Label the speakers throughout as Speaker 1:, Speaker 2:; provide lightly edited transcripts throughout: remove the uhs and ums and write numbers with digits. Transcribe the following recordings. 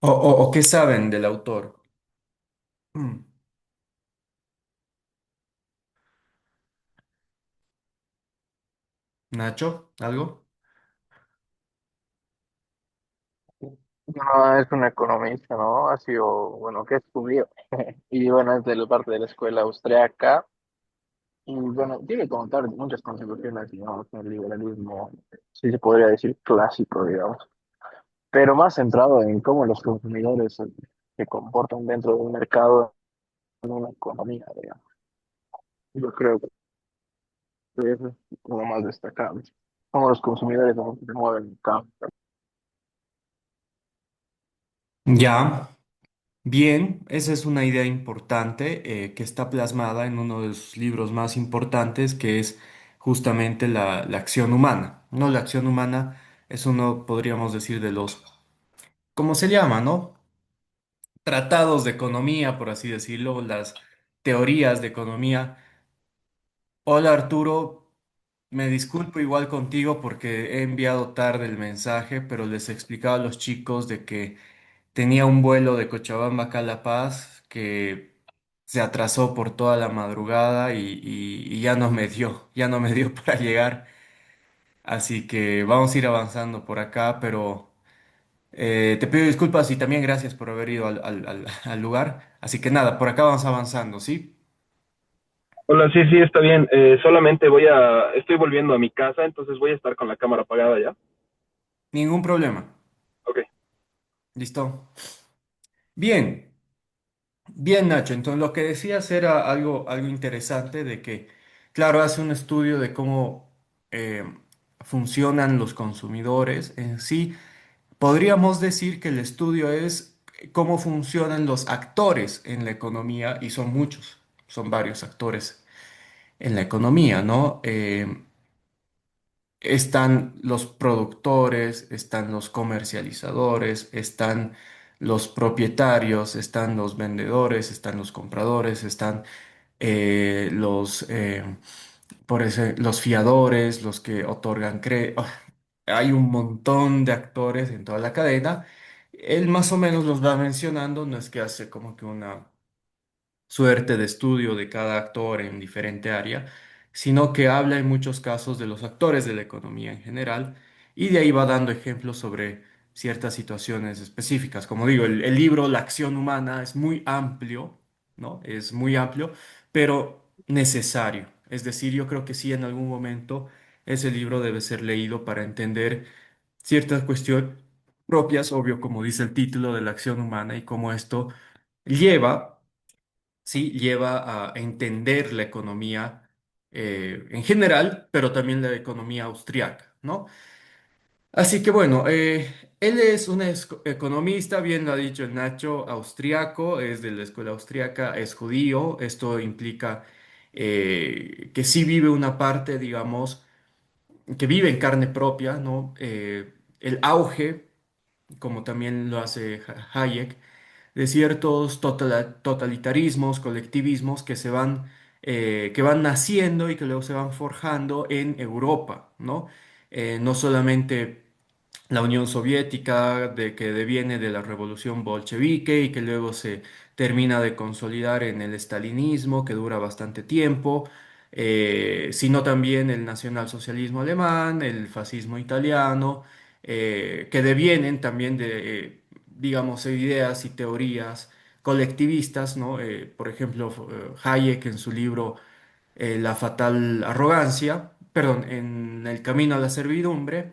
Speaker 1: O qué saben del autor. Mm. Nacho, ¿algo?
Speaker 2: No, es un economista, ¿no? Ha sido, bueno, que estudió. Y bueno, es de la parte de la escuela austriaca. Y bueno, tiene como tal muchas contribuciones, digamos, en el liberalismo, sí se podría decir clásico, digamos. Pero más centrado en cómo los consumidores se comportan dentro de un mercado, en una economía, digamos. Yo creo que eso es lo más destacable. Cómo los consumidores se mueven en el campo.
Speaker 1: Ya, bien, esa es una idea importante que está plasmada en uno de sus libros más importantes, que es justamente la acción humana. ¿No? La acción humana es uno, podríamos decir, de los, ¿cómo se llama, no? Tratados de economía, por así decirlo, las teorías de economía. Hola Arturo, me disculpo igual contigo porque he enviado tarde el mensaje, pero les explicaba a los chicos de que tenía un vuelo de Cochabamba acá a La Paz que se atrasó por toda la madrugada y ya no me dio para llegar. Así que vamos a ir avanzando por acá, pero te pido disculpas y también gracias por haber ido al lugar. Así que nada, por acá vamos avanzando, ¿sí?
Speaker 3: Hola, sí, sí, está bien. Solamente estoy volviendo a mi casa, entonces voy a estar con la cámara apagada ya.
Speaker 1: Ningún problema.
Speaker 3: Ok.
Speaker 1: ¿Listo? Bien. Bien, Nacho, entonces lo que decías era algo interesante de que, claro, hace un estudio de cómo eh, funcionan los consumidores en sí. Podríamos decir que el estudio es cómo funcionan los actores en la economía y son muchos, son varios actores en la economía, ¿no? Están los productores, están los comercializadores, están los propietarios, están los vendedores, están los compradores, están los fiadores, los que otorgan crédito. Hay un montón de actores en toda la cadena. Él más o menos los va mencionando, no es que hace como que una suerte de estudio de cada actor en diferente área, sino que habla en muchos casos de los actores de la economía en general y de ahí va dando ejemplos sobre ciertas situaciones específicas. Como digo, el libro La acción humana es muy amplio, ¿no? Es muy amplio, pero necesario. Es decir, yo creo que sí en algún momento ese libro debe ser leído para entender ciertas cuestiones propias, obvio, como dice el título de la acción humana y cómo esto lleva, sí, lleva a entender la economía en general, pero también la economía austriaca, ¿no? Así que bueno, él es un economista, bien lo ha dicho el Nacho, austriaco, es de la escuela austriaca, es judío, esto implica que sí vive una parte, digamos, que vive en carne propia, ¿no? El auge, como también lo hace Hayek, de ciertos totalitarismos, colectivismos que van naciendo y que luego se van forjando en Europa, ¿no? No solamente la Unión Soviética, de que deviene de la revolución bolchevique y que luego se termina de consolidar en el estalinismo, que dura bastante tiempo, sino también el nacionalsocialismo alemán, el fascismo italiano, que devienen también de, digamos, ideas y teorías colectivistas, ¿no? Por ejemplo, Hayek en su libro La fatal arrogancia, perdón, en El camino a la servidumbre,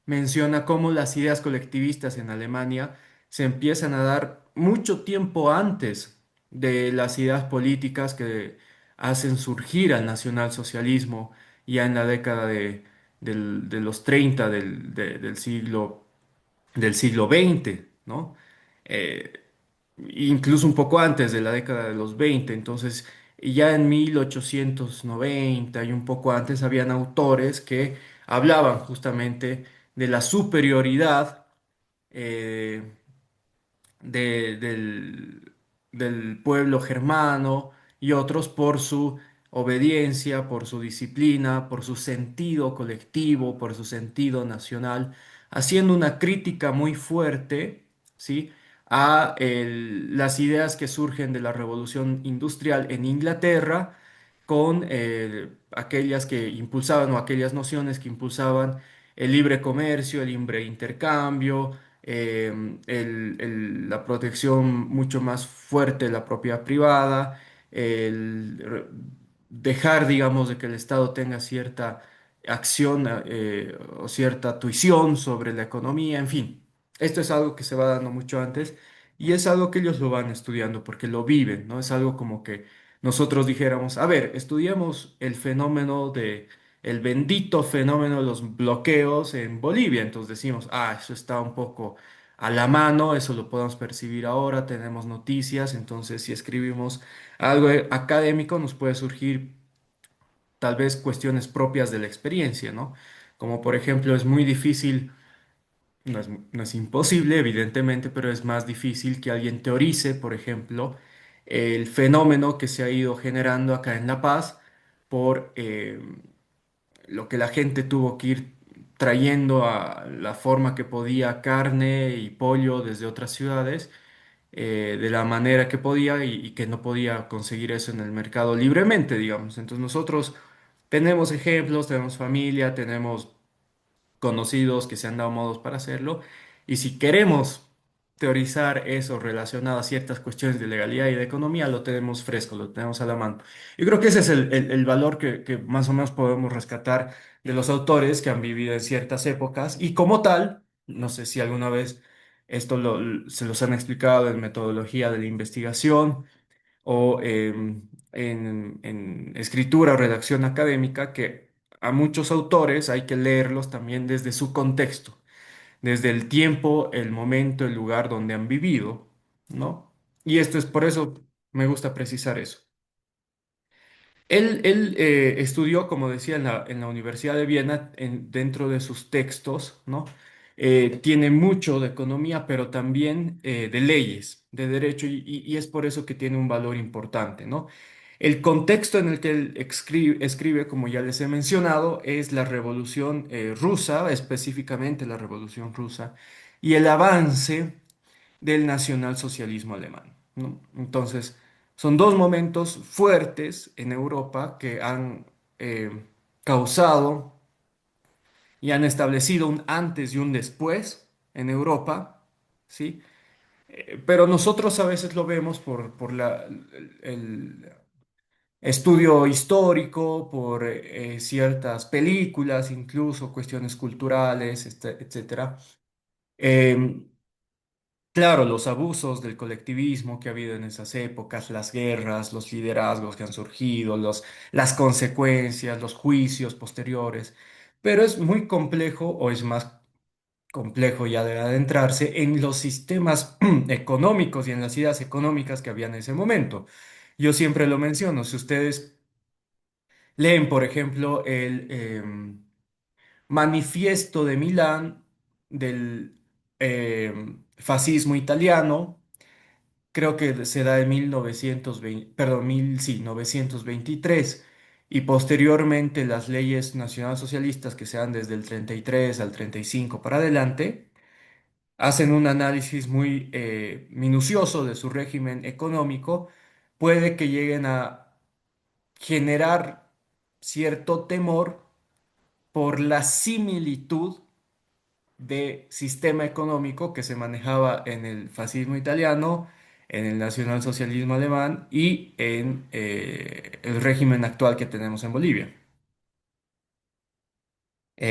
Speaker 1: menciona cómo las ideas colectivistas en Alemania se empiezan a dar mucho tiempo antes de las ideas políticas que hacen surgir al nacionalsocialismo ya en la década de los 30 del siglo XX, ¿no? Eh, Incluso un poco antes de la década de los 20. Entonces ya en 1890 y un poco antes habían autores que hablaban justamente de la superioridad eh, del pueblo germano y otros por su obediencia, por su disciplina, por su sentido colectivo, por su sentido nacional. haciendo una crítica muy fuerte, ¿sí? a las ideas que surgen de la revolución industrial en Inglaterra con aquellas que impulsaban o aquellas nociones que impulsaban el libre comercio, el libre intercambio, la protección mucho más fuerte de la propiedad privada, dejar, digamos, de que el Estado tenga cierta acción o cierta tuición sobre la economía, en fin. Esto es algo que se va dando mucho antes y es algo que ellos lo van estudiando porque lo viven, ¿no? Es algo como que nosotros dijéramos, a ver, estudiemos el fenómeno de, el bendito fenómeno de los bloqueos en Bolivia. Entonces decimos, ah, eso está un poco a la mano, eso lo podemos percibir ahora, tenemos noticias, entonces si escribimos algo académico nos puede surgir tal vez cuestiones propias de la experiencia, ¿no? Como por ejemplo, es muy difícil, no es imposible, evidentemente, pero es más difícil que alguien teorice, por ejemplo, el fenómeno que se ha ido generando acá en La Paz por lo que la gente tuvo que ir trayendo a la forma que podía carne y pollo desde otras ciudades, de la manera que podía y que no podía conseguir eso en el mercado libremente, digamos. Entonces nosotros tenemos ejemplos, tenemos familia, tenemos conocidos que se han dado modos para hacerlo. Y si queremos teorizar eso relacionado a ciertas cuestiones de legalidad y de economía, lo tenemos fresco, lo tenemos a la mano. Yo creo que ese es el valor que más o menos podemos rescatar de los autores que han vivido en ciertas épocas y como tal, no sé si alguna vez esto se los han explicado en metodología de la investigación o en escritura o redacción académica, que a muchos autores hay que leerlos también desde su contexto, desde el tiempo, el momento, el lugar donde han vivido, ¿no? Y esto es por eso me gusta precisar eso. Él estudió, como decía, en la Universidad de Viena, dentro de sus textos, ¿no? Tiene mucho de economía, pero también de leyes, de derecho, y es por eso que tiene un valor importante, ¿no? El contexto en el que él escribe, como ya les he mencionado, es la Revolución Rusa, específicamente la Revolución Rusa, y el avance del nacionalsocialismo alemán, ¿no? Entonces, son dos momentos fuertes en Europa que han causado y han establecido un antes y un después en Europa, ¿sí? Pero nosotros a veces lo vemos por el estudio histórico, por ciertas películas, incluso cuestiones culturales, etcétera. Em, Claro, los abusos del colectivismo que ha habido en esas épocas, las guerras, los liderazgos que han surgido, las consecuencias, los juicios posteriores, pero es muy complejo o es más complejo ya de adentrarse en los sistemas económicos y en las ideas económicas que había en ese momento. Yo siempre lo menciono, si ustedes leen, por ejemplo, el Manifiesto de Milán del fascismo italiano, creo que se da en 1920, perdón, sí, 923, y posteriormente las leyes nacionalsocialistas que se dan desde el 33 al 35 para adelante, hacen un análisis muy minucioso de su régimen económico, puede que lleguen a generar cierto temor por la similitud de sistema económico que se manejaba en el fascismo italiano, en el nacionalsocialismo alemán y en el régimen actual que tenemos en Bolivia,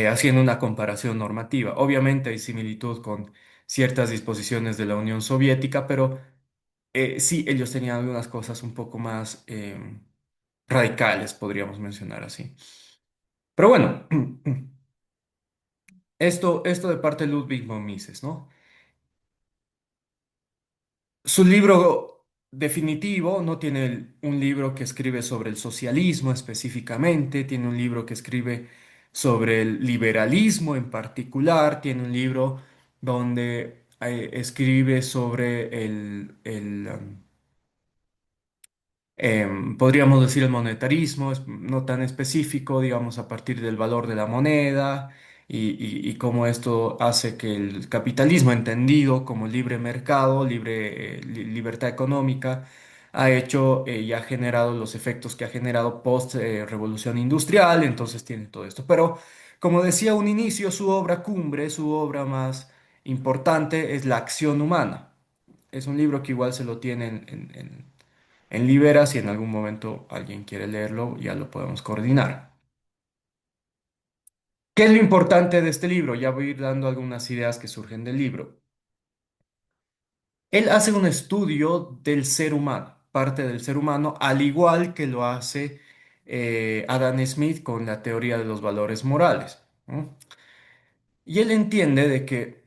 Speaker 1: haciendo una comparación normativa. Obviamente hay similitud con ciertas disposiciones de la Unión Soviética, pero sí, ellos tenían algunas cosas un poco más radicales, podríamos mencionar así. Pero bueno, esto de parte de Ludwig von Mises, ¿no? Su libro definitivo no tiene un libro que escribe sobre el socialismo específicamente, tiene un libro que escribe sobre el liberalismo en particular, tiene un libro donde escribe sobre podríamos decir el monetarismo, no tan específico, digamos, a partir del valor de la moneda, y cómo esto hace que el capitalismo entendido como libre mercado, libertad económica, ha hecho y ha generado los efectos que ha generado post revolución industrial, entonces tiene todo esto. Pero como decía a un inicio, su obra cumbre, su obra más importante es La acción humana. Es un libro que igual se lo tienen en Libera, si en algún momento alguien quiere leerlo, ya lo podemos coordinar. ¿Qué es lo importante de este libro? Ya voy a ir dando algunas ideas que surgen del libro. Él hace un estudio del ser humano, parte del ser humano, al igual que lo hace Adam Smith con la teoría de los valores morales, ¿no? Y él entiende de que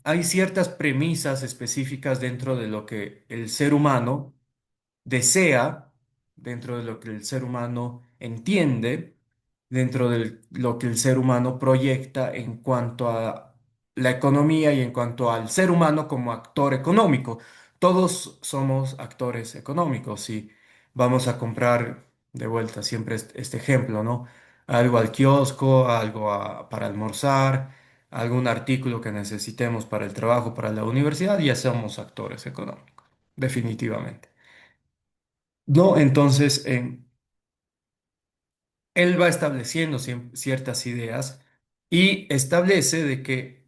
Speaker 1: hay ciertas premisas específicas dentro de lo que el ser humano desea, dentro de lo que el ser humano entiende, dentro de lo que el ser humano proyecta en cuanto a la economía y en cuanto al ser humano como actor económico. Todos somos actores económicos y vamos a comprar de vuelta siempre este ejemplo, ¿no? Algo al kiosco, para almorzar, algún artículo que necesitemos para el trabajo, para la universidad, ya somos actores económicos, definitivamente. No, entonces él va estableciendo ciertas ideas y establece de que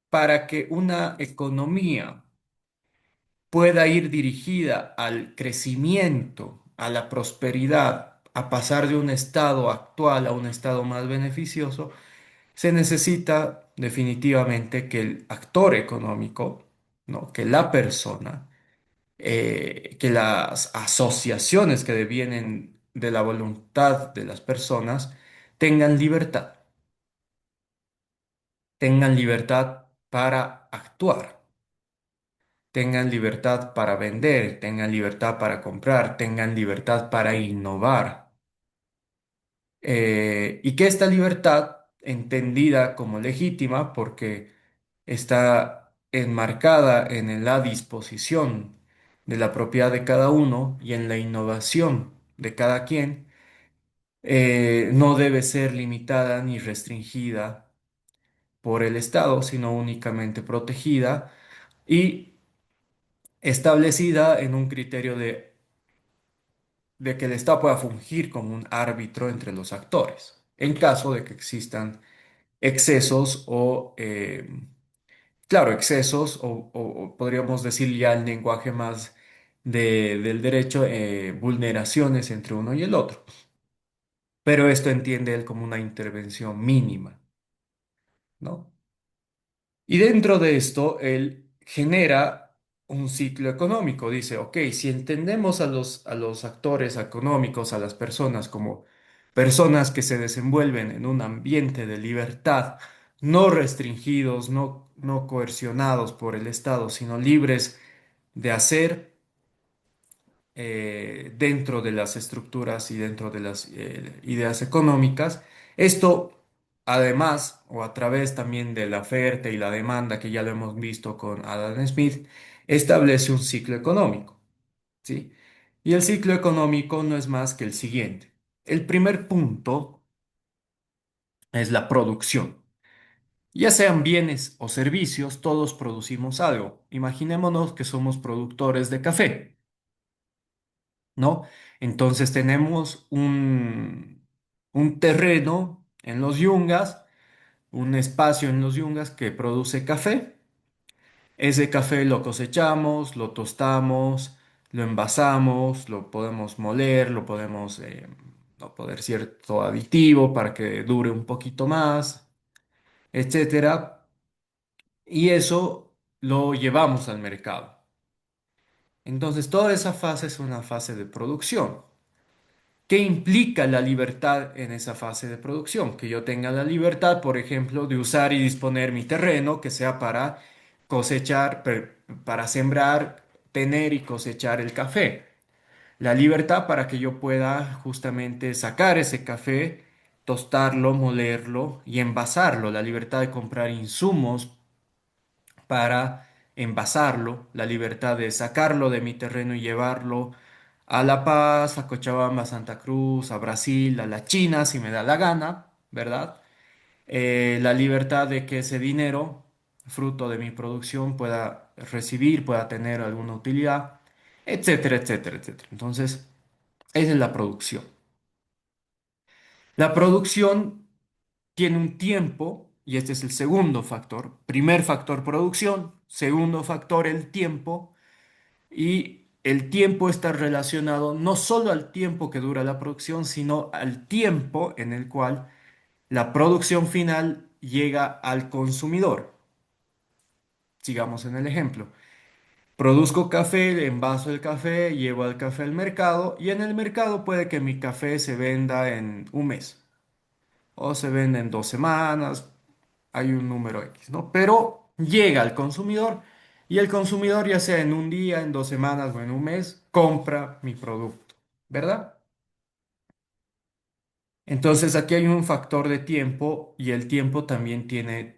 Speaker 1: para que una economía pueda ir dirigida al crecimiento, a la prosperidad, a pasar de un estado actual a un estado más beneficioso, se necesita definitivamente que el actor económico, ¿no? Que la persona, que las asociaciones que devienen de la voluntad de las personas tengan libertad para actuar, tengan libertad para vender, tengan libertad para comprar, tengan libertad para innovar. Y que esta libertad, entendida como legítima, porque está enmarcada en la disposición de la propiedad de cada uno y en la innovación de cada quien, no debe ser limitada ni restringida por el Estado, sino únicamente protegida y establecida en un criterio de que el Estado pueda fungir como un árbitro entre los actores, en caso de que existan excesos claro, excesos o podríamos decir ya el lenguaje más del derecho, vulneraciones entre uno y el otro. Pero esto entiende él como una intervención mínima, ¿no? Y dentro de esto, él genera un ciclo económico. Dice, ok, si entendemos a los actores económicos, a las personas como personas que se desenvuelven en un ambiente de libertad, no restringidos, no coercionados por el Estado, sino libres de hacer dentro de las estructuras y dentro de las ideas económicas. Esto, además, o a través también de la oferta y la demanda, que ya lo hemos visto con Adam Smith, establece un ciclo económico, ¿sí? Y el ciclo económico no es más que el siguiente. El primer punto es la producción. Ya sean bienes o servicios, todos producimos algo. Imaginémonos que somos productores de café. ¿No? Entonces tenemos un terreno en los yungas, un espacio en los yungas que produce café. Ese café lo cosechamos, lo tostamos, lo envasamos, lo podemos moler, lo podemos no poner cierto aditivo para que dure un poquito más, etcétera. Y eso lo llevamos al mercado. Entonces, toda esa fase es una fase de producción. ¿Qué implica la libertad en esa fase de producción? Que yo tenga la libertad, por ejemplo, de usar y disponer mi terreno, que sea para cosechar, para sembrar, tener y cosechar el café. La libertad para que yo pueda justamente sacar ese café, tostarlo, molerlo y envasarlo. La libertad de comprar insumos para envasarlo, la libertad de sacarlo de mi terreno y llevarlo a La Paz, a Cochabamba, a Santa Cruz, a Brasil, a la China, si me da la gana, ¿verdad? la libertad de que ese dinero, fruto de mi producción, pueda recibir, pueda tener alguna utilidad, etcétera, etcétera, etcétera. Entonces, esa es la producción. La producción tiene un tiempo, y este es el segundo factor. Primer factor, producción. Segundo factor, el tiempo. Y el tiempo está relacionado no solo al tiempo que dura la producción, sino al tiempo en el cual la producción final llega al consumidor. Sigamos en el ejemplo. Produzco café, envaso el café, llevo el café al mercado y en el mercado puede que mi café se venda en un mes o se venda en 2 semanas, hay un número X, ¿no? Pero llega al consumidor y el consumidor, ya sea en un día, en 2 semanas o en un mes, compra mi producto, ¿verdad? Entonces aquí hay un factor de tiempo y el tiempo también tiene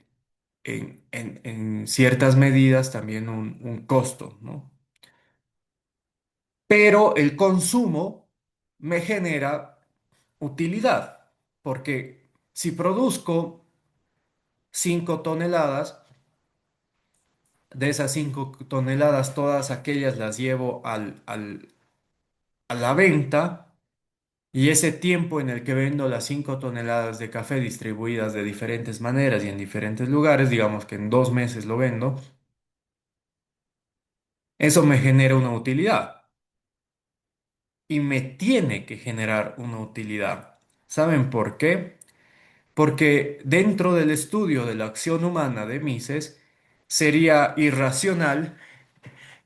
Speaker 1: en ciertas medidas también un costo, ¿no? Pero el consumo me genera utilidad, porque si produzco 5 toneladas, de esas 5 toneladas, todas aquellas las llevo a la venta y ese tiempo en el que vendo las 5 toneladas de café distribuidas de diferentes maneras y en diferentes lugares, digamos que en 2 meses lo vendo, eso me genera una utilidad y me tiene que generar una utilidad. ¿Saben por qué? Porque dentro del estudio de la acción humana de Mises, sería irracional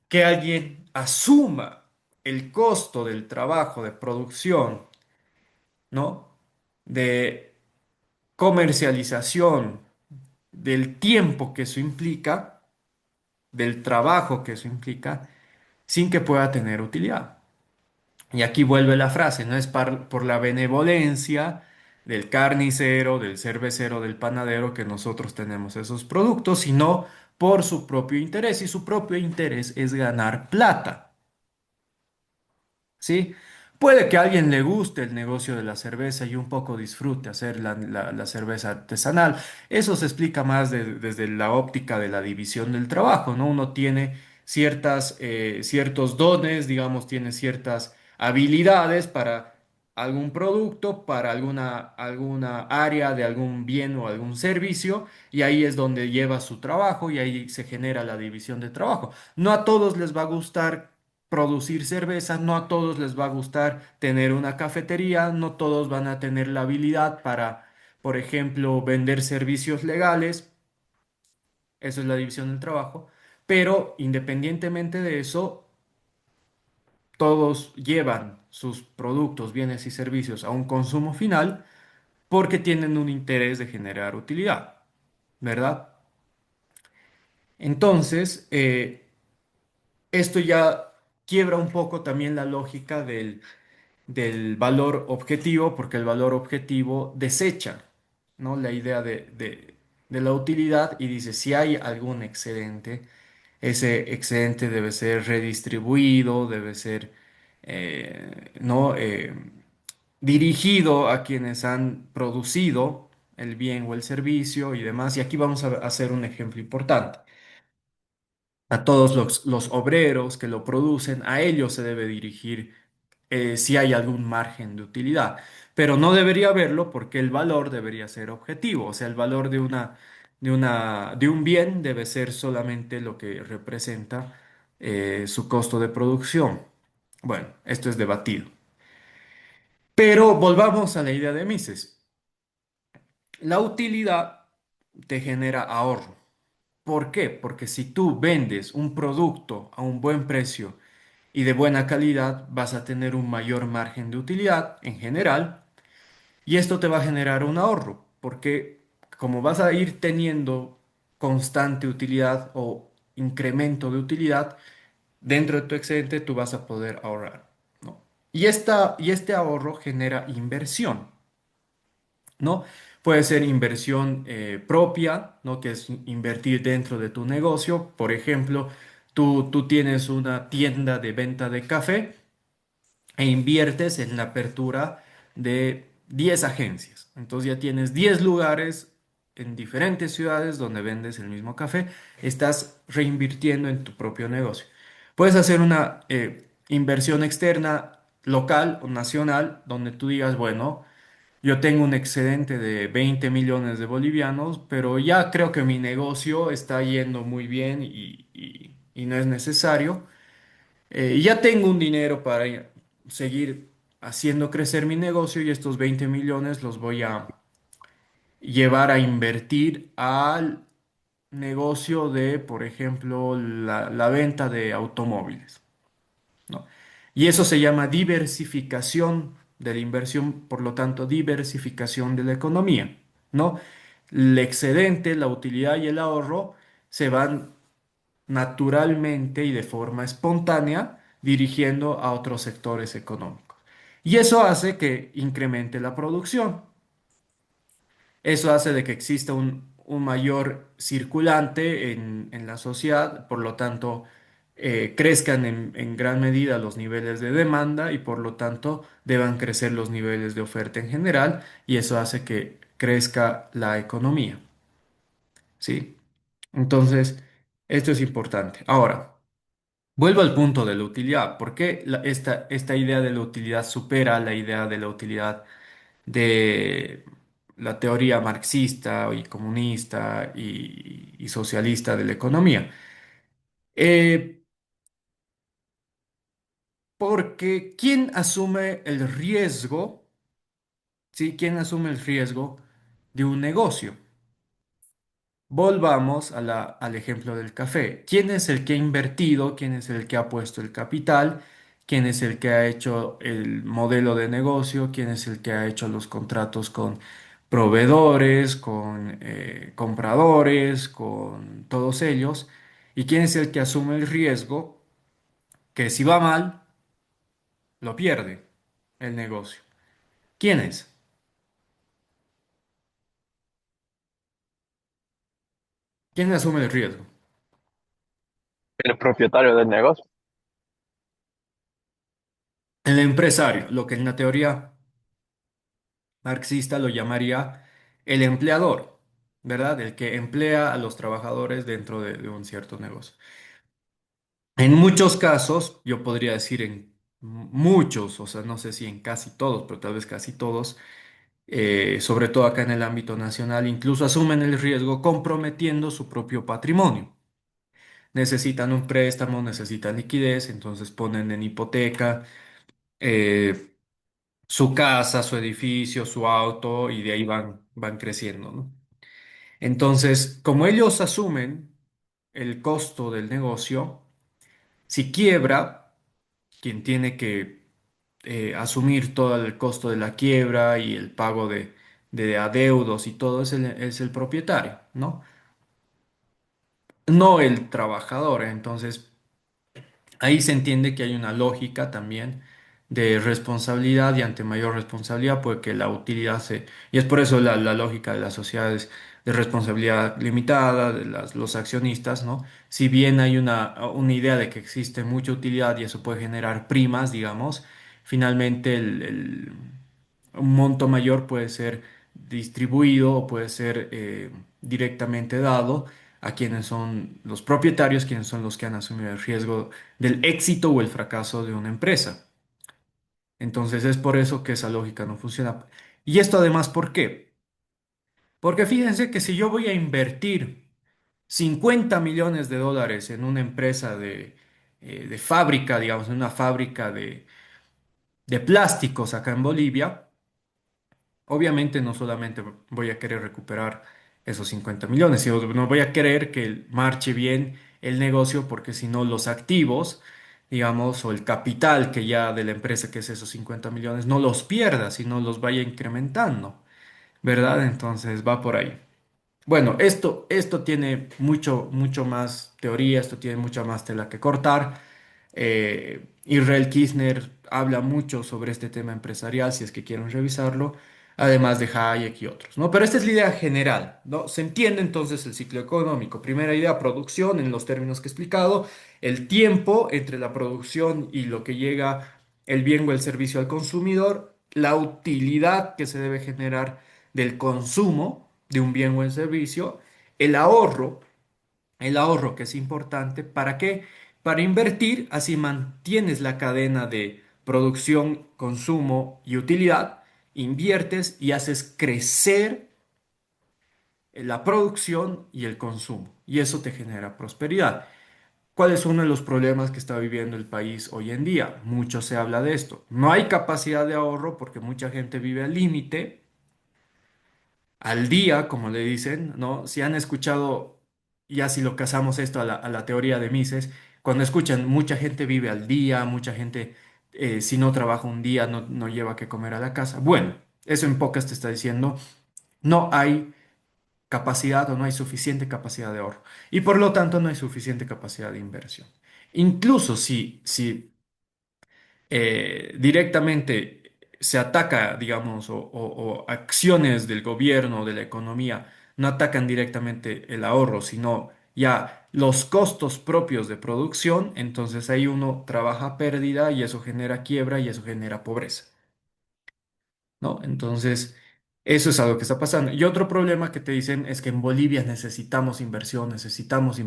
Speaker 1: que alguien asuma el costo del trabajo de producción, ¿no? De comercialización, del tiempo que eso implica, del trabajo que eso implica, sin que pueda tener utilidad. Y aquí vuelve la frase, no es por la benevolencia del carnicero, del cervecero, del panadero que nosotros tenemos esos productos, sino por su propio interés. Y su propio interés es ganar plata. ¿Sí? Puede que a alguien le guste el negocio de la cerveza y un poco disfrute hacer la cerveza artesanal. Eso se explica más desde la óptica de la división del trabajo, ¿no? Uno tiene ciertos dones, digamos, tiene ciertas habilidades para algún producto, para alguna área de algún bien o algún servicio, y ahí es donde lleva su trabajo y ahí se genera la división de trabajo. No a todos les va a gustar producir cerveza, no a todos les va a gustar tener una cafetería, no todos van a tener la habilidad para, por ejemplo, vender servicios legales, eso es la división del trabajo, pero independientemente de eso, todos llevan sus productos, bienes y servicios a un consumo final porque tienen un interés de generar utilidad, ¿verdad? Entonces, esto ya quiebra un poco también la lógica del valor objetivo, porque el valor objetivo desecha, ¿no? La idea de la utilidad y dice, si hay algún excedente, ese excedente debe ser redistribuido, debe ser, ¿no? Dirigido a quienes han producido el bien o el servicio y demás. Y aquí vamos a hacer un ejemplo importante. A todos los obreros que lo producen, a ellos se debe dirigir si hay algún margen de utilidad. Pero no debería haberlo porque el valor debería ser objetivo. O sea, el valor de un bien debe ser solamente lo que representa su costo de producción. Bueno, esto es debatido. Pero volvamos a la idea de Mises. La utilidad te genera ahorro. ¿Por qué? Porque si tú vendes un producto a un buen precio y de buena calidad, vas a tener un mayor margen de utilidad en general y esto te va a generar un ahorro, porque como vas a ir teniendo constante utilidad o incremento de utilidad, dentro de tu excedente tú vas a poder ahorrar, ¿no? Y este ahorro genera inversión. ¿No? Puede ser inversión propia, ¿no? Que es invertir dentro de tu negocio. Por ejemplo, tú tienes una tienda de venta de café e inviertes en la apertura de 10 agencias. Entonces ya tienes 10 lugares, en diferentes ciudades donde vendes el mismo café, estás reinvirtiendo en tu propio negocio. Puedes hacer una inversión externa local o nacional donde tú digas, bueno, yo tengo un excedente de 20 millones de bolivianos, pero ya creo que mi negocio está yendo muy bien y no es necesario. Y ya tengo un dinero para seguir haciendo crecer mi negocio y estos 20 millones los voy a llevar a invertir al negocio de, por ejemplo, la venta de automóviles, ¿no? Y eso se llama diversificación de la inversión, por lo tanto, diversificación de la economía, ¿no? El excedente, la utilidad y el ahorro se van naturalmente y de forma espontánea dirigiendo a otros sectores económicos. Y eso hace que incremente la producción. Eso hace de que exista un mayor circulante en la sociedad, por lo tanto, crezcan en gran medida los niveles de demanda y por lo tanto deban crecer los niveles de oferta en general y eso hace que crezca la economía, ¿sí? Entonces, esto es importante. Ahora, vuelvo al punto de la utilidad. ¿Por qué esta idea de la utilidad supera la idea de la utilidad de la teoría marxista y comunista y socialista de la economía? Eh, Porque ¿quién asume el riesgo? ¿Sí? ¿Quién asume el riesgo de un negocio? Volvamos al ejemplo del café. ¿Quién es el que ha invertido? ¿Quién es el que ha puesto el capital? ¿Quién es el que ha hecho el modelo de negocio? ¿Quién es el que ha hecho los contratos con proveedores, con compradores, con todos ellos? ¿Y quién es el que asume el riesgo que si va mal, lo pierde el negocio? ¿Quién es? ¿Quién asume el riesgo?
Speaker 2: El propietario del negocio.
Speaker 1: El empresario, lo que en la teoría marxista lo llamaría el empleador, ¿verdad? El que emplea a los trabajadores dentro de un cierto negocio. En muchos casos, yo podría decir en muchos, o sea, no sé si en casi todos, pero tal vez casi todos, sobre todo acá en el ámbito nacional, incluso asumen el riesgo comprometiendo su propio patrimonio. Necesitan un préstamo, necesitan liquidez, entonces ponen en hipoteca eh, su casa, su edificio, su auto y de ahí van creciendo, ¿no? Entonces, como ellos asumen el costo del negocio, si quiebra, quien tiene que asumir todo el costo de la quiebra y el pago de adeudos y todo es el propietario, ¿no? No el trabajador. Entonces, ahí se entiende que hay una lógica también de responsabilidad y ante mayor responsabilidad, pues que la utilidad se... Y es por eso la lógica de las sociedades de responsabilidad limitada, de los accionistas, ¿no? Si bien hay una idea de que existe mucha utilidad y eso puede generar primas, digamos, finalmente un monto mayor puede ser distribuido o puede ser directamente dado a quienes son los propietarios, quienes son los que han asumido el riesgo del éxito o el fracaso de una empresa. Entonces es por eso que esa lógica no funciona. Y esto además, ¿por qué? Porque fíjense que si yo voy a invertir 50 millones de dólares en una empresa de fábrica, digamos, en una fábrica de plásticos acá en Bolivia, obviamente no solamente voy a querer recuperar esos 50 millones, sino no voy a querer que marche bien el negocio porque si no los activos, digamos, o el capital que ya de la empresa que es esos 50 millones, no los pierda, sino los vaya incrementando, ¿verdad? Entonces va por ahí. Bueno, esto tiene mucho más teoría, esto tiene mucha más tela que cortar. Israel Kirchner habla mucho sobre este tema empresarial, si es que quieren revisarlo, además de Hayek y otros, ¿no? Pero esta es la idea general, ¿no? Se entiende entonces el ciclo económico. Primera idea, producción, en los términos que he explicado, el tiempo entre la producción y lo que llega el bien o el servicio al consumidor, la utilidad que se debe generar del consumo, de un bien o el servicio, el ahorro, el ahorro que es importante, ¿para qué? Para invertir, así mantienes la cadena de producción, consumo y utilidad, inviertes y haces crecer la producción y el consumo, y eso te genera prosperidad. ¿Cuál es uno de los problemas que está viviendo el país hoy en día? Mucho se habla de esto. No hay capacidad de ahorro porque mucha gente vive al límite, al día, como le dicen, ¿no? Si han escuchado, ya si lo casamos esto a la teoría de Mises, cuando escuchan mucha gente vive al día, mucha gente si no trabaja un día no lleva que comer a la casa. Bueno, eso en pocas te está diciendo, no hay capacidad o no hay suficiente capacidad de ahorro y por lo tanto no hay suficiente capacidad de inversión. Incluso si directamente se ataca, digamos, o acciones del gobierno o de la economía no atacan directamente el ahorro, sino ya los costos propios de producción, entonces ahí uno trabaja a pérdida y eso genera quiebra y eso genera pobreza. ¿No? Entonces, eso es algo que está pasando. Y otro problema que te dicen es que en Bolivia necesitamos inversión, necesitamos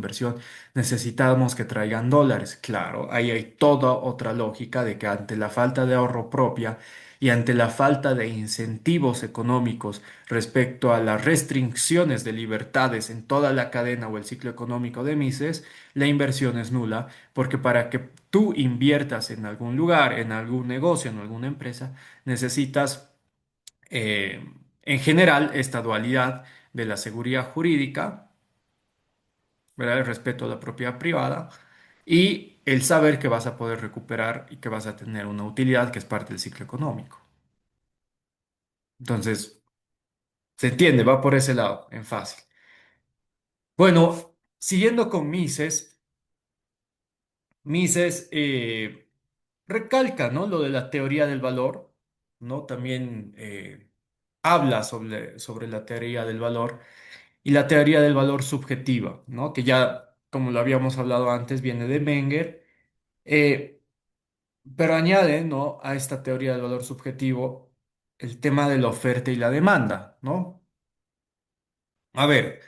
Speaker 1: que traigan dólares. Claro, ahí hay toda otra lógica de que ante la falta de ahorro propia y ante la falta de incentivos económicos respecto a las restricciones de libertades en toda la cadena o el ciclo económico de Mises, la inversión es nula, porque para que tú inviertas en algún lugar, en algún negocio, en alguna empresa, necesitas en general, esta dualidad de la seguridad jurídica, ¿verdad? El respeto a la propiedad privada y el saber que vas a poder recuperar y que vas a tener una utilidad que es parte del ciclo económico. Entonces, se entiende, va por ese lado, en fácil. Bueno, siguiendo con Mises recalca, ¿no? Lo de la teoría del valor, ¿no? También habla sobre la teoría del valor y la teoría del valor subjetiva, ¿no? Que ya, como lo habíamos hablado antes, viene de Menger, eh, pero añade, ¿no? A esta teoría del valor subjetivo el tema de la oferta y la demanda, ¿no? A ver,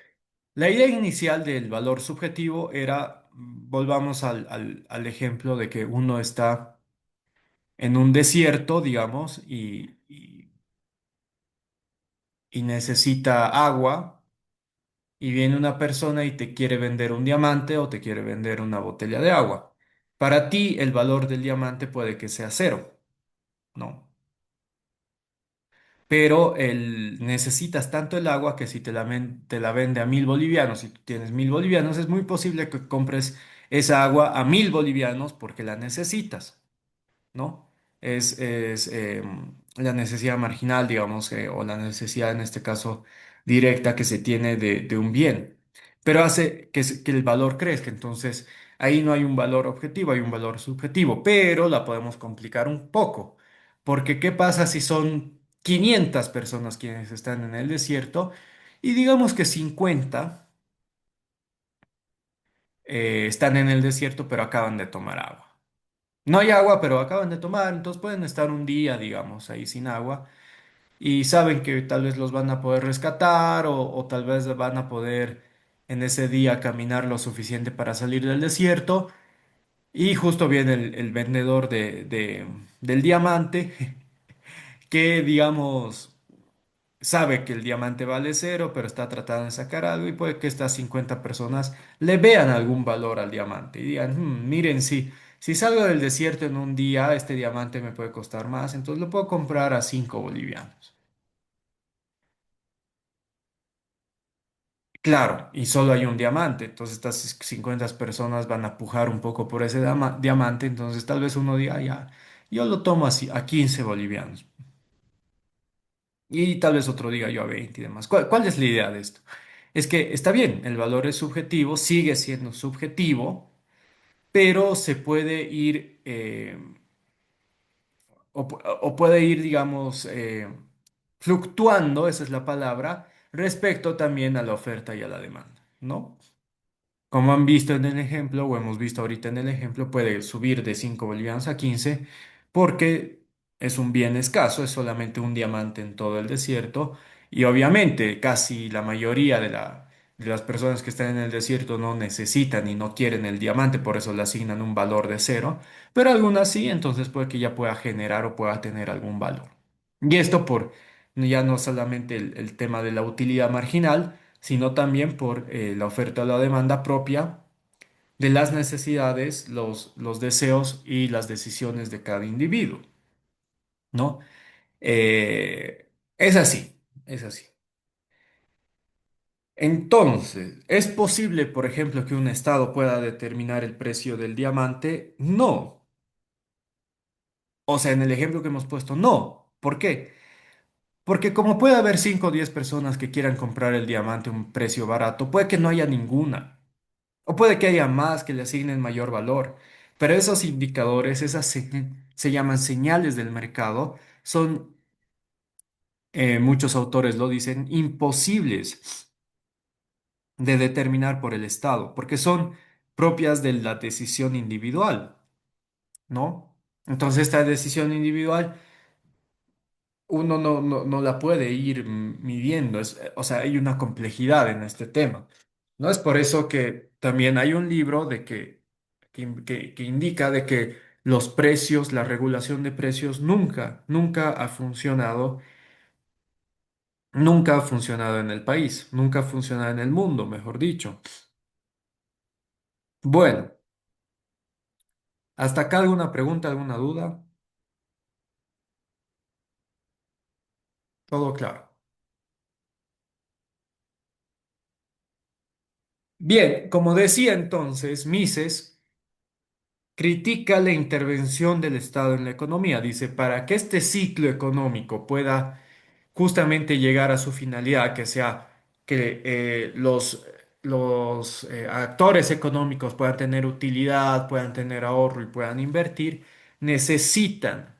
Speaker 1: la idea inicial del valor subjetivo era, volvamos al ejemplo de que uno está en un desierto, digamos, y necesita agua. Y viene una persona y te quiere vender un diamante o te quiere vender una botella de agua. Para ti el valor del diamante puede que sea cero, ¿no? Pero necesitas tanto el agua que si te la vende a 1.000 bolivianos, si tú tienes 1.000 bolivianos, es muy posible que compres esa agua a 1.000 bolivianos porque la necesitas. ¿No? Es la necesidad marginal, digamos, o la necesidad en este caso directa que se tiene de un bien, pero hace que el valor crezca. Entonces, ahí no hay un valor objetivo, hay un valor subjetivo, pero la podemos complicar un poco, porque ¿qué pasa si son 500 personas quienes están en el desierto y digamos que 50 están en el desierto pero acaban de tomar agua? No hay agua, pero acaban de tomar, entonces pueden estar un día, digamos, ahí sin agua y saben que tal vez los van a poder rescatar o tal vez van a poder en ese día caminar lo suficiente para salir del desierto y justo viene el vendedor del diamante que, digamos, sabe que el diamante vale cero, pero está tratando de sacar algo y puede que estas 50 personas le vean algún valor al diamante y digan, miren, si salgo del desierto en un día, este diamante me puede costar más, entonces lo puedo comprar a 5 bolivianos. Claro, y solo hay un diamante, entonces estas 50 personas van a pujar un poco por ese diamante, entonces tal vez uno diga, "Ah, ya, yo lo tomo así, a 15 bolivianos. Y tal vez otro diga yo a 20 y demás. ¿Cuál es la idea de esto? Es que está bien, el valor es subjetivo, sigue siendo subjetivo, pero se puede ir, o puede ir, digamos, fluctuando, esa es la palabra, respecto también a la oferta y a la demanda, ¿no? Como han visto en el ejemplo, o hemos visto ahorita en el ejemplo, puede subir de 5 bolivianos a 15 porque es un bien escaso, es solamente un diamante en todo el desierto Y obviamente casi la mayoría de las personas que están en el desierto no necesitan y no quieren el diamante, por eso le asignan un valor de cero, pero algunas sí, entonces puede que ya pueda generar o pueda tener algún valor. Y esto por ya no solamente el tema de la utilidad marginal, sino también por la oferta o la demanda propia de las necesidades, los deseos y las decisiones de cada individuo, ¿no? Es así, es así. Entonces, ¿es posible, por ejemplo, que un estado pueda determinar el precio del diamante? No. O sea, en el ejemplo que hemos puesto, no. ¿Por qué? Porque como puede haber 5 o 10 personas que quieran comprar el diamante a un precio barato, puede que no haya ninguna. O puede que haya más que le asignen mayor valor. Pero esos indicadores, se llaman señales del mercado, son, muchos autores lo dicen, imposibles de determinar por el Estado, porque son propias de la decisión individual, ¿no? Entonces, esta decisión individual uno no la puede ir midiendo, o sea, hay una complejidad en este tema, ¿no? Es por eso que también hay un libro que indica de que los precios, la regulación de precios nunca ha funcionado, nunca ha funcionado en el país, nunca ha funcionado en el mundo, mejor dicho. Bueno. ¿Hasta acá alguna pregunta, alguna duda? Todo claro. Bien, como decía entonces, Mises critica la intervención del Estado en la economía. Dice, para que este ciclo económico pueda justamente llegar a su finalidad, que sea que los actores económicos puedan tener utilidad, puedan tener ahorro y puedan invertir, necesitan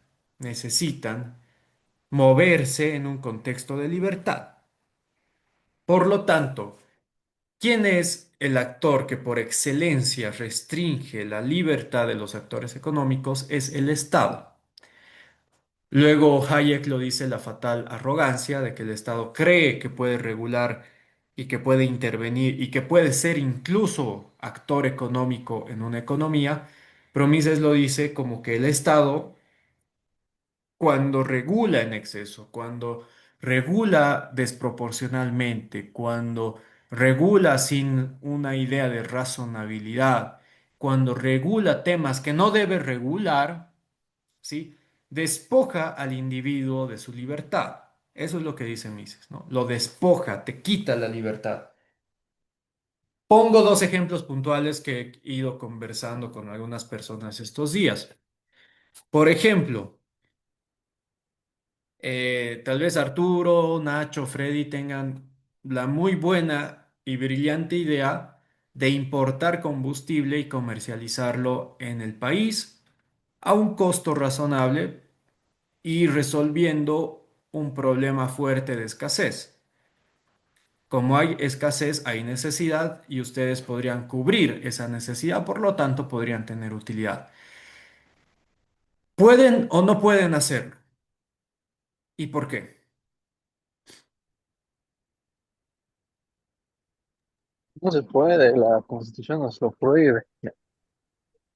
Speaker 1: moverse en un contexto de libertad. Por lo tanto, ¿quién es el actor que por excelencia restringe la libertad de los actores económicos? Es el Estado. Luego Hayek lo dice la fatal arrogancia de que el Estado cree que puede regular y que puede intervenir y que puede ser incluso actor económico en una economía. Pero Mises lo dice como que el Estado, cuando regula en exceso, cuando regula desproporcionalmente, cuando regula sin una idea de razonabilidad, cuando regula temas que no debe regular, ¿sí? Despoja al individuo de su libertad. Eso es lo que dice Mises, ¿no? Lo despoja, te quita la libertad. Pongo dos ejemplos puntuales que he ido conversando con algunas personas estos días. Por ejemplo, tal vez Arturo, Nacho, Freddy tengan la muy buena y brillante idea de importar combustible y comercializarlo en el país a un costo razonable y resolviendo un problema fuerte de escasez. Como hay escasez, hay necesidad y ustedes podrían cubrir esa necesidad, por lo tanto podrían tener utilidad. ¿Pueden o no pueden hacerlo? ¿Y por qué?
Speaker 2: No se puede, la Constitución nos lo prohíbe.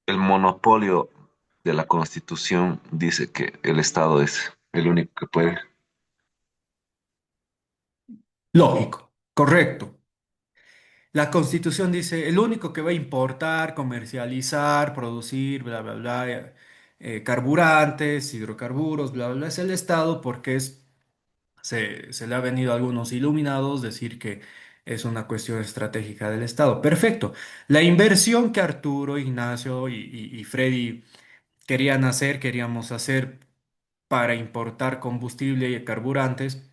Speaker 4: El monopolio de la Constitución dice que el Estado es el único que puede.
Speaker 1: Lógico, correcto. La Constitución dice, el único que va a importar, comercializar, producir, bla, bla, bla, carburantes, hidrocarburos, bla, bla, bla, es el Estado porque se le ha venido a algunos iluminados decir que es una cuestión estratégica del Estado. Perfecto. La inversión que Arturo, Ignacio y Freddy queríamos hacer para importar combustible y carburantes,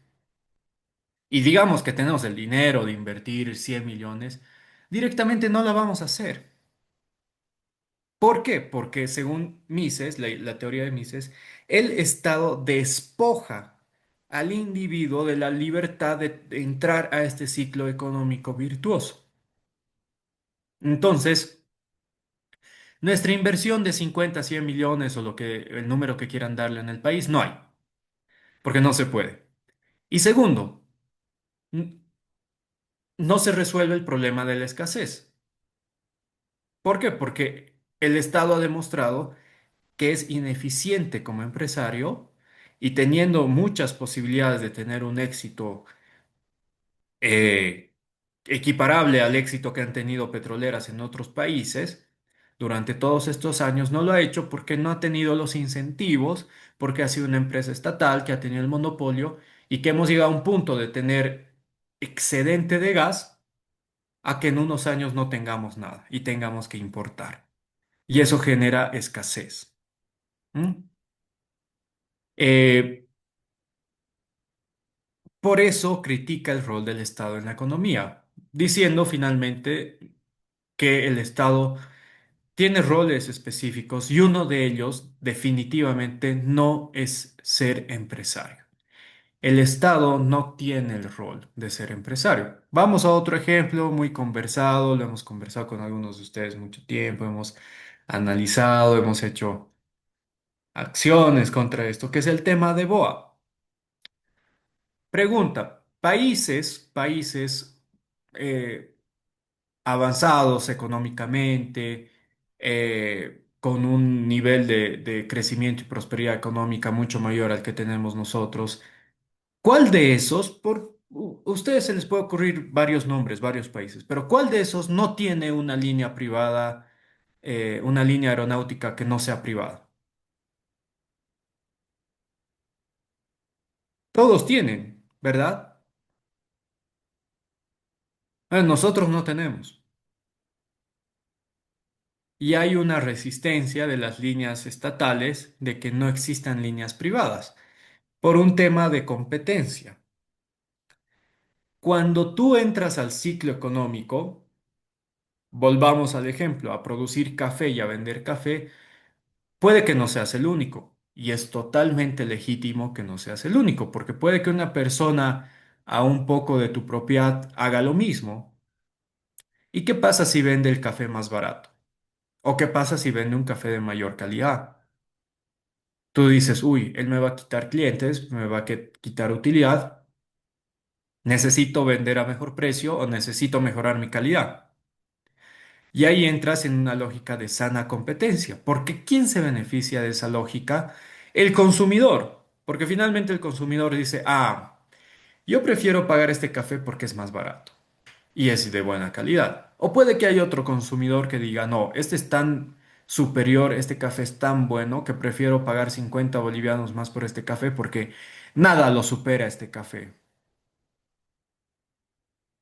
Speaker 1: y digamos que tenemos el dinero de invertir 100 millones, directamente no la vamos a hacer. ¿Por qué? Porque según Mises, la teoría de Mises, el Estado despoja al individuo de la libertad de entrar a este ciclo económico virtuoso. Entonces, nuestra inversión de 50, 100 millones o el número que quieran darle en el país, no hay, porque no se puede. Y segundo, n- no se resuelve el problema de la escasez. ¿Por qué? Porque el Estado ha demostrado que es ineficiente como empresario y teniendo muchas posibilidades de tener un éxito eh, equiparable al éxito que han tenido petroleras en otros países, durante todos estos años no lo ha hecho porque no ha tenido los incentivos, porque ha sido una empresa estatal que ha tenido el monopolio y que hemos llegado a un punto de tener excedente de gas a que en unos años no tengamos nada y tengamos que importar. Y eso genera escasez. ¿Mm? Eh, por eso critica el rol del Estado en la economía, diciendo finalmente que el Estado tiene roles específicos y uno de ellos definitivamente no es ser empresario. El Estado no tiene el rol de ser empresario. Vamos a otro ejemplo muy conversado, lo hemos conversado con algunos de ustedes mucho tiempo, hemos analizado, hemos hecho acciones contra esto, que es el tema de BOA. Pregunta, países eh, avanzados económicamente, con un nivel de crecimiento y prosperidad económica mucho mayor al que tenemos nosotros. ¿Cuál de esos, ustedes se les puede ocurrir varios nombres, varios países, pero cuál de esos no tiene una línea privada, una línea aeronáutica que no sea privada? Todos tienen, ¿verdad? Nosotros no tenemos. Y hay una resistencia de las líneas estatales de que no existan líneas privadas por un tema de competencia. Cuando tú entras al ciclo económico, volvamos al ejemplo, a producir café y a vender café, puede que no seas el único. Y es totalmente legítimo que no seas el único, porque puede que una persona a un poco de tu propiedad haga lo mismo. ¿Y qué pasa si vende el café más barato? ¿O qué pasa si vende un café de mayor calidad? Tú dices, uy, él me va a quitar clientes, me va a quitar utilidad, necesito vender a mejor precio o necesito mejorar mi calidad. Y ahí entras en una lógica de sana competencia, porque ¿quién se beneficia de esa lógica? El consumidor, porque finalmente el consumidor dice, ah, yo prefiero pagar este café porque es más barato y es de buena calidad. O puede que haya otro consumidor que diga, no, este es tan superior, este café es tan bueno que prefiero pagar 50 bolivianos más por este café porque nada lo supera este café.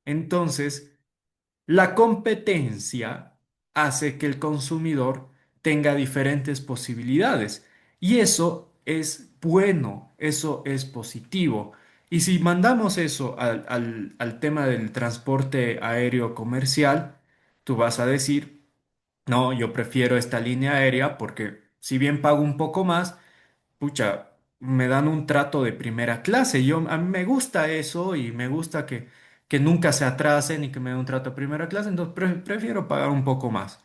Speaker 1: Entonces, la competencia hace que el consumidor tenga diferentes posibilidades y eso es bueno, eso es positivo. Y si mandamos eso al tema del transporte aéreo comercial, tú vas a decir, no, yo prefiero esta línea aérea porque si bien pago un poco más, pucha, me dan un trato de primera clase. A mí me gusta eso y me gusta que nunca se atrasen y que me den un trato de primera clase, entonces prefiero pagar un poco más.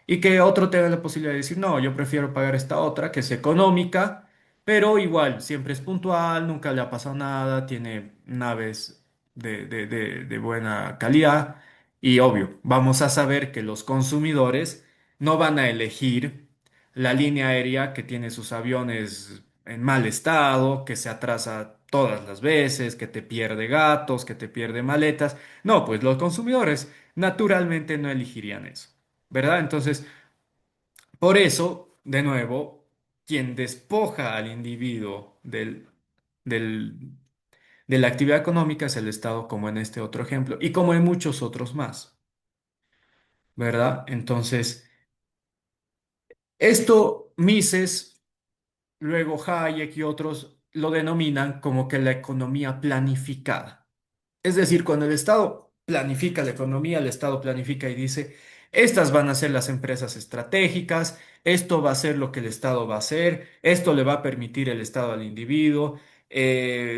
Speaker 1: Y que otro tenga la posibilidad de decir, no, yo prefiero pagar esta otra, que es económica, pero igual, siempre es puntual, nunca le ha pasado nada, tiene naves de buena calidad. Y obvio, vamos a saber que los consumidores no van a elegir la línea aérea que tiene sus aviones en mal estado, que se atrasa todas las veces, que te pierde gatos, que te pierde maletas. No, pues los consumidores naturalmente no elegirían eso, ¿verdad? Entonces, por eso, de nuevo, quien despoja al individuo del- de la actividad económica es el Estado, como en este otro ejemplo, y como en muchos otros más, ¿verdad? Entonces, esto Mises, luego Hayek y otros lo denominan como que la economía planificada. Es decir, cuando el Estado planifica la economía, el Estado planifica y dice, estas van a ser las empresas estratégicas, esto va a ser lo que el Estado va a hacer, esto le va a permitir el Estado al individuo.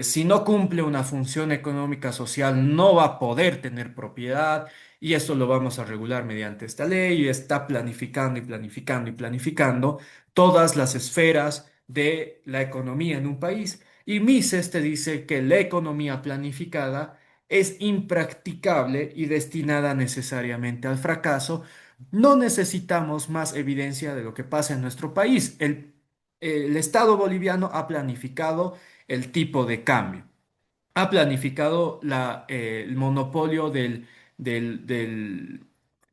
Speaker 1: Si no cumple una función económica social, no va a poder tener propiedad y esto lo vamos a regular mediante esta ley y está planificando y planificando y planificando todas las esferas de la economía en un país. Y Mises te dice que la economía planificada es impracticable y destinada necesariamente al fracaso. No necesitamos más evidencia de lo que pasa en nuestro país. El Estado boliviano ha planificado el tipo de cambio, ha planificado el monopolio del, del-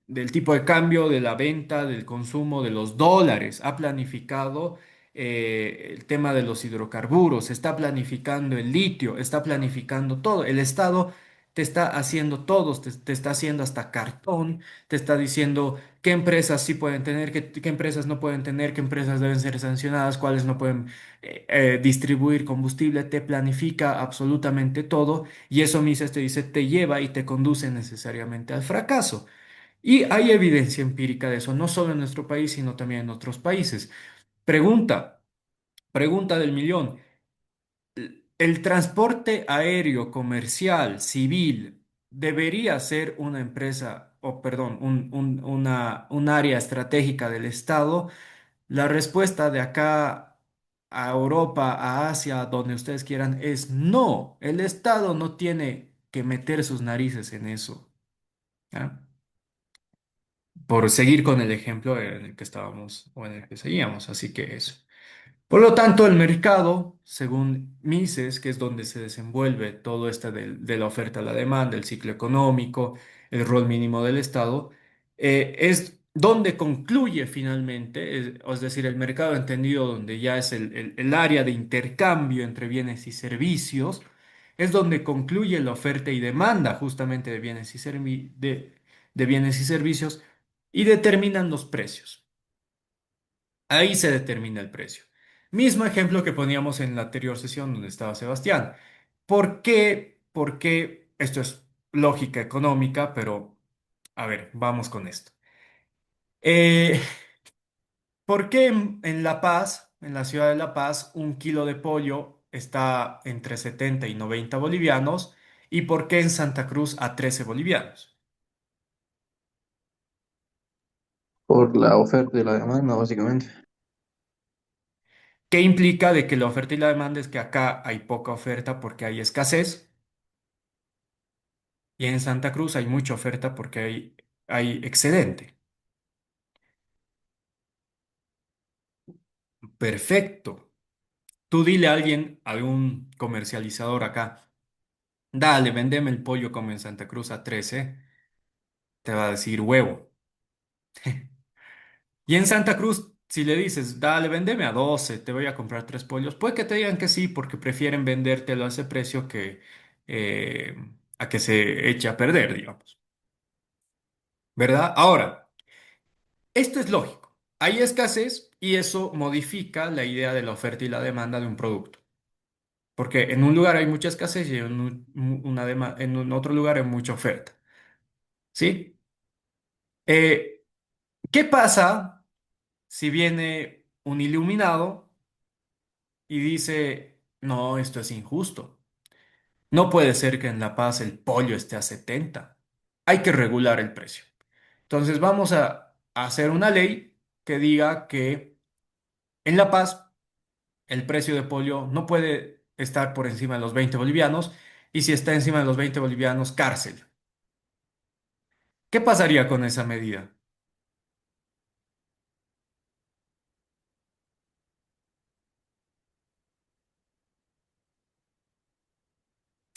Speaker 1: del tipo de cambio, de la venta, del consumo de los dólares, ha planificado el tema de los hidrocarburos, está planificando el litio, está planificando todo. El Estado te está haciendo todo, te está haciendo hasta cartón, te está diciendo qué empresas sí pueden tener, qué empresas no pueden tener, qué empresas deben ser sancionadas, cuáles no pueden distribuir combustible, te planifica absolutamente todo y eso Mises te dice, te lleva y te conduce necesariamente al fracaso. Y hay evidencia empírica de eso, no solo en nuestro país, sino también en otros países. Pregunta, pregunta del millón. ¿El transporte aéreo comercial civil debería ser una empresa, o perdón, un área estratégica del Estado? La respuesta de acá a Europa, a Asia, donde ustedes quieran, es no. El Estado no tiene que meter sus narices en eso. ¿Ya? Por seguir con el ejemplo en el que estábamos o en el que seguíamos. Así que eso. Por lo tanto, el mercado, según Mises, que es donde se desenvuelve todo esto de la oferta a la demanda, el ciclo económico, el rol mínimo del Estado, es donde concluye finalmente, es decir, el mercado entendido donde ya es el área de intercambio entre bienes y servicios, es donde concluye la oferta y demanda justamente de de bienes y servicios y determinan los precios. Ahí se determina el precio. Mismo ejemplo que poníamos en la anterior sesión donde estaba Sebastián. ¿Por qué? Porque esto es lógica económica, pero a ver, vamos con esto. Eh, ¿Por qué en La Paz, en la ciudad de La Paz, un kilo de pollo está entre 70 y 90 bolivianos? ¿Y por qué en Santa Cruz a 13 bolivianos?
Speaker 2: Por la oferta y la demanda, básicamente.
Speaker 1: ¿Qué implica de que la oferta y la demanda es que acá hay poca oferta porque hay escasez? Y en Santa Cruz hay mucha oferta porque hay excedente. Perfecto. Tú dile a alguien, a algún comercializador acá, dale, vendeme el pollo como en Santa Cruz a 13, te va a decir huevo. Y en Santa Cruz, si le dices, dale, vendeme a 12, te voy a comprar tres pollos, puede que te digan que sí, porque prefieren vendértelo a ese precio que eh, a que se eche a perder, digamos. ¿Verdad? Ahora. Esto es lógico. Hay escasez y eso modifica la idea de la oferta y la demanda de un producto. Porque en un lugar hay mucha escasez y en un otro lugar hay mucha oferta. ¿Sí? Eh, ¿Qué pasa si viene un iluminado y dice, no, esto es injusto? No puede ser que en La Paz el pollo esté a 70. Hay que regular el precio. Entonces vamos a hacer una ley que diga que en La Paz el precio de pollo no puede estar por encima de los 20 bolivianos y si está encima de los 20 bolivianos, cárcel. ¿Qué pasaría con esa medida?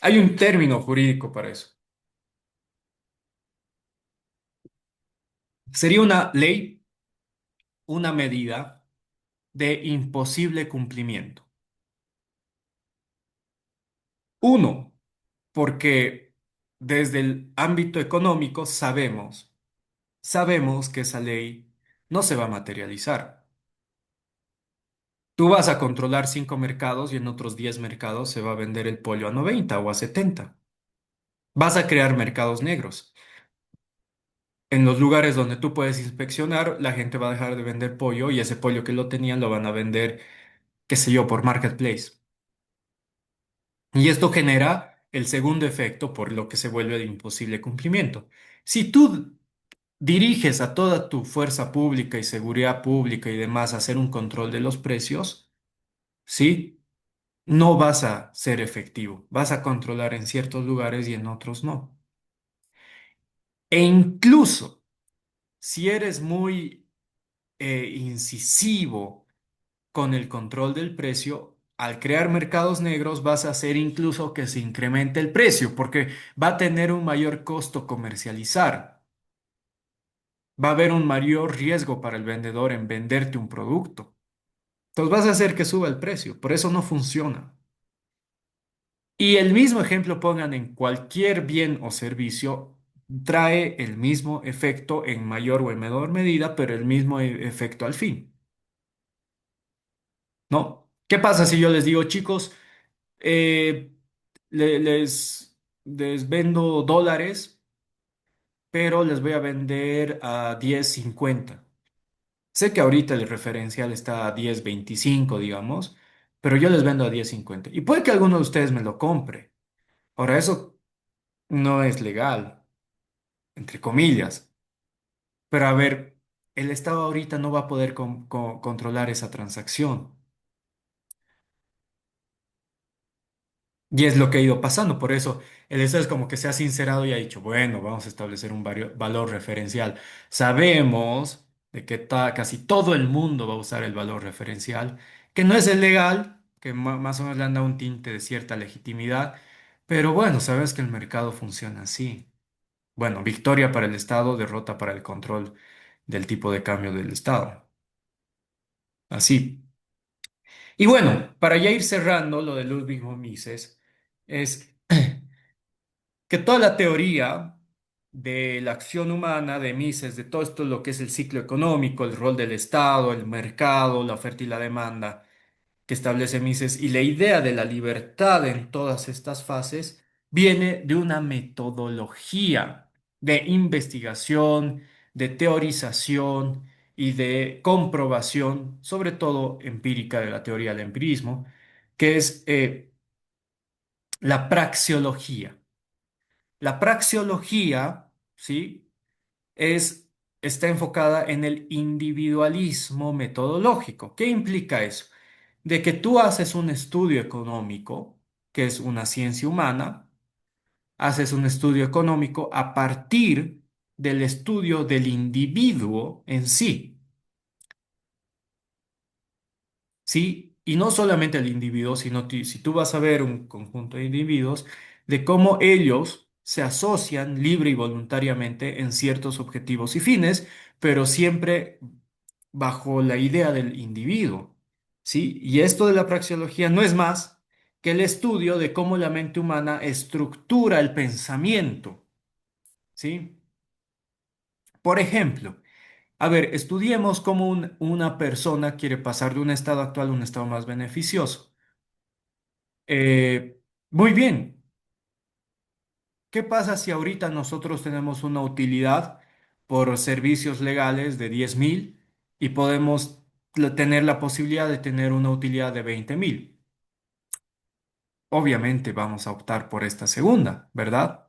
Speaker 1: Hay un término jurídico para eso. Sería una ley, una medida de imposible cumplimiento. Uno, porque desde el ámbito económico sabemos que esa ley no se va a materializar. Tú vas a controlar 5 mercados y en otros 10 mercados se va a vender el pollo a 90 o a 70. Vas a crear mercados negros. En los lugares donde tú puedes inspeccionar, la gente va a dejar de vender pollo y ese pollo que lo tenían lo van a vender, qué sé yo, por marketplace. Y esto genera el segundo efecto por lo que se vuelve de imposible cumplimiento. Si tú diriges a toda tu fuerza pública y seguridad pública y demás a hacer un control de los precios, ¿sí? no vas a ser efectivo. Vas a controlar en ciertos lugares y en otros no. E incluso si eres muy incisivo con el control del precio, al crear mercados negros vas a hacer incluso que se incremente el precio porque va a tener un mayor costo comercializar. Va a haber un mayor riesgo para el vendedor en venderte un producto. Entonces vas a hacer que suba el precio. Por eso no funciona. Y el mismo ejemplo pongan en cualquier bien o servicio, trae el mismo efecto en mayor o en menor medida, pero el mismo efecto al fin, ¿no? ¿Qué pasa si yo les digo, chicos, eh, les vendo dólares, pero les voy a vender a 10.50? Sé que ahorita el referencial está a 10.25, digamos, pero yo les vendo a 10.50. Y puede que alguno de ustedes me lo compre. Ahora, eso no es legal, entre comillas. Pero a ver, el Estado ahorita no va a poder controlar esa transacción. Y es lo que ha ido pasando. Por eso el Estado es como que se ha sincerado y ha dicho, bueno, vamos a establecer un valor referencial. Sabemos de que casi todo el mundo va a usar el valor referencial, que no es el legal, que más o menos le han dado un tinte de cierta legitimidad. Pero bueno, sabes que el mercado funciona así. Bueno, victoria para el Estado, derrota para el control del tipo de cambio del Estado. Así. Y bueno, para ya ir cerrando lo de Ludwig von Mises, es que toda la teoría de la acción humana de Mises, de todo esto, lo que es el ciclo económico, el rol del Estado, el mercado, la oferta y la demanda, que establece Mises y la idea de la libertad en todas estas fases viene de una metodología de investigación, de teorización y de comprobación, sobre todo empírica de la teoría del empirismo, que es la praxeología. La praxeología, ¿sí? es, está enfocada en el individualismo metodológico. ¿Qué implica eso? De que tú haces un estudio económico, que es una ciencia humana, haces un estudio económico a partir del estudio del individuo en sí. ¿Sí? Y no solamente el individuo, sino si tú vas a ver un conjunto de individuos, de cómo ellos se asocian libre y voluntariamente en ciertos objetivos y fines, pero siempre bajo la idea del individuo. ¿Sí? Y esto de la praxeología no es más que el estudio de cómo la mente humana estructura el pensamiento. ¿Sí? Por ejemplo, a ver, estudiemos cómo una persona quiere pasar de un estado actual a un estado más beneficioso. Muy bien, ¿qué pasa si ahorita nosotros tenemos una utilidad por servicios legales de 10.000 y podemos tener la posibilidad de tener una utilidad de 20.000? Obviamente vamos a optar por esta segunda, ¿verdad?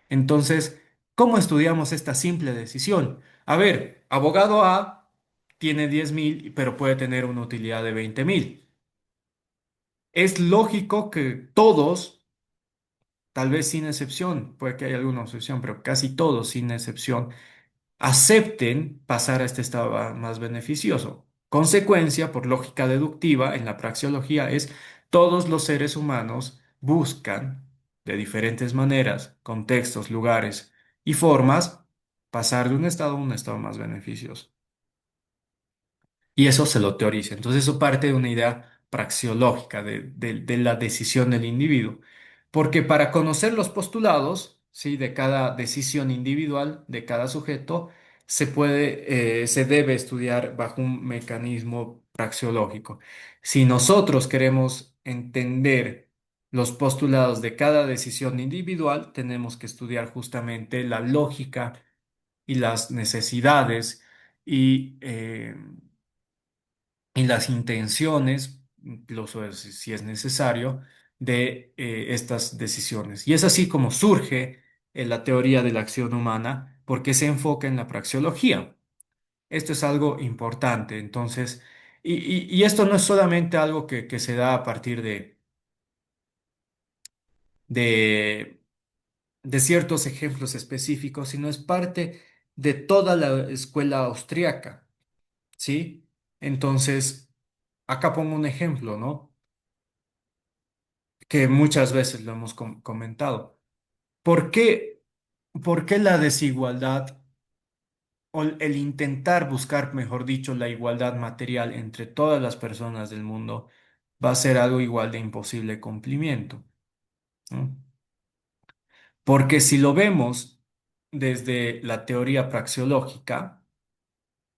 Speaker 1: Entonces, ¿cómo estudiamos esta simple decisión? A ver, abogado A tiene 10.000, pero puede tener una utilidad de 20.000. Es lógico que todos, tal vez sin excepción, puede que haya alguna excepción, pero casi todos sin excepción, acepten pasar a este estado más beneficioso. Consecuencia, por lógica deductiva, en la praxeología es todos los seres humanos buscan de diferentes maneras, contextos, lugares y formas pasar de un estado a un estado más beneficioso. Y eso se lo teoriza. Entonces eso parte de una idea praxeológica de la decisión del individuo. Porque para conocer los postulados, ¿sí? de cada decisión individual, de cada sujeto, se debe estudiar bajo un mecanismo praxeológico. Si nosotros queremos entender los postulados de cada decisión individual, tenemos que estudiar justamente la lógica y las necesidades y las intenciones, incluso si es necesario, de estas decisiones. Y es así como surge la teoría de la acción humana, porque se enfoca en la praxeología. Esto es algo importante, entonces, y esto no es solamente algo que se da a partir de, de ciertos ejemplos específicos, sino es parte de toda la escuela austriaca, ¿sí? Entonces, acá pongo un ejemplo, ¿no? Que muchas veces lo hemos comentado. ¿Por qué, por qué la desigualdad o el intentar buscar, mejor dicho, la igualdad material entre todas las personas del mundo va a ser algo igual de imposible cumplimiento, ¿no? Porque si lo vemos desde la teoría praxeológica,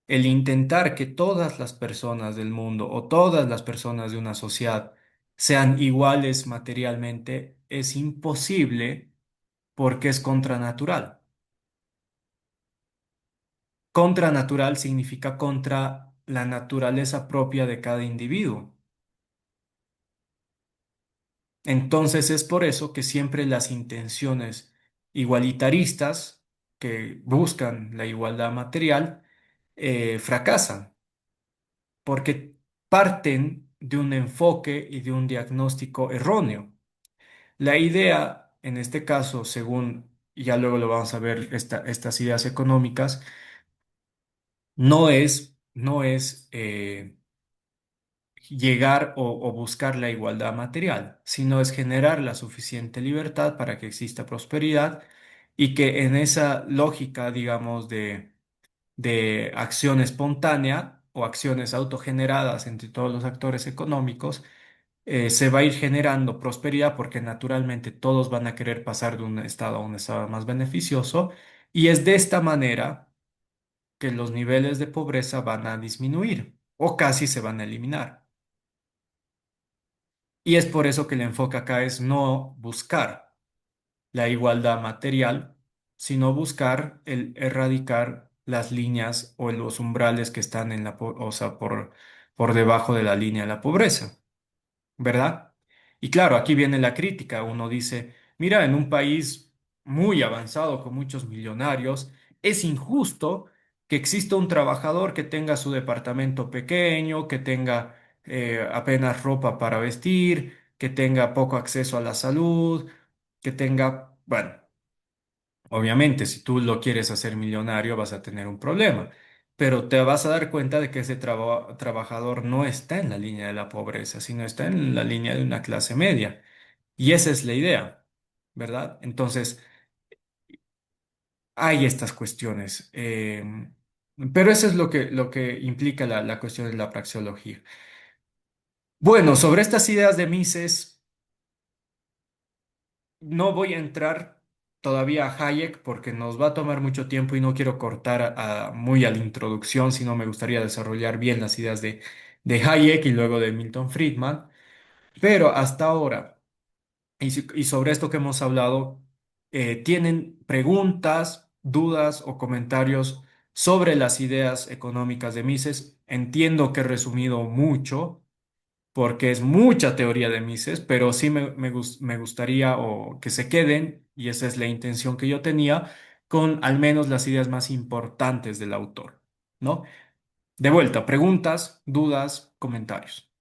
Speaker 1: el intentar que todas las personas del mundo o todas las personas de una sociedad sean iguales materialmente es imposible porque es contranatural. Contranatural significa contra la naturaleza propia de cada individuo. Entonces es por eso que siempre las intenciones igualitaristas que buscan la igualdad material fracasan, porque parten de un enfoque y de un diagnóstico erróneo. La idea, en este caso, según, y ya luego lo vamos a ver, estas ideas económicas, no es llegar o buscar la igualdad material, sino es generar la suficiente libertad para que exista prosperidad y que en esa lógica, digamos, de acción espontánea o acciones autogeneradas entre todos los actores económicos, se va a ir generando prosperidad porque naturalmente todos van a querer pasar de un estado a un estado más beneficioso y es de esta manera que los niveles de pobreza van a disminuir o casi se van a eliminar. Y es por eso que el enfoque acá es no buscar la igualdad material, sino buscar el erradicar las líneas o los umbrales que están en o sea, por debajo de la línea de la pobreza, ¿verdad? Y claro, aquí viene la crítica. Uno dice, mira, en un país muy avanzado con muchos millonarios, es injusto que exista un trabajador que tenga su departamento pequeño, que tenga apenas ropa para vestir, que tenga poco acceso a la salud, que tenga, bueno, obviamente si tú lo quieres hacer millonario vas a tener un problema. Pero te vas a dar cuenta de que ese trabajador no está en la línea de la pobreza, sino está en la línea de una clase media. Y esa es la idea, ¿verdad? Entonces, hay estas cuestiones. Pero eso es lo que implica la cuestión de la praxeología. Bueno, sobre estas ideas de Mises, no voy a entrar todavía a Hayek porque nos va a tomar mucho tiempo y no quiero cortar muy a la introducción, sino me gustaría desarrollar bien las ideas de Hayek y luego de Milton Friedman. Pero hasta ahora, y sobre esto que hemos hablado, ¿tienen preguntas, dudas o comentarios sobre las ideas económicas de Mises? Entiendo que he resumido mucho porque es mucha teoría de Mises, pero sí me gustaría o que se queden, y esa es la intención que yo tenía, con al menos las ideas más importantes del autor, ¿no? De vuelta, preguntas, dudas, comentarios.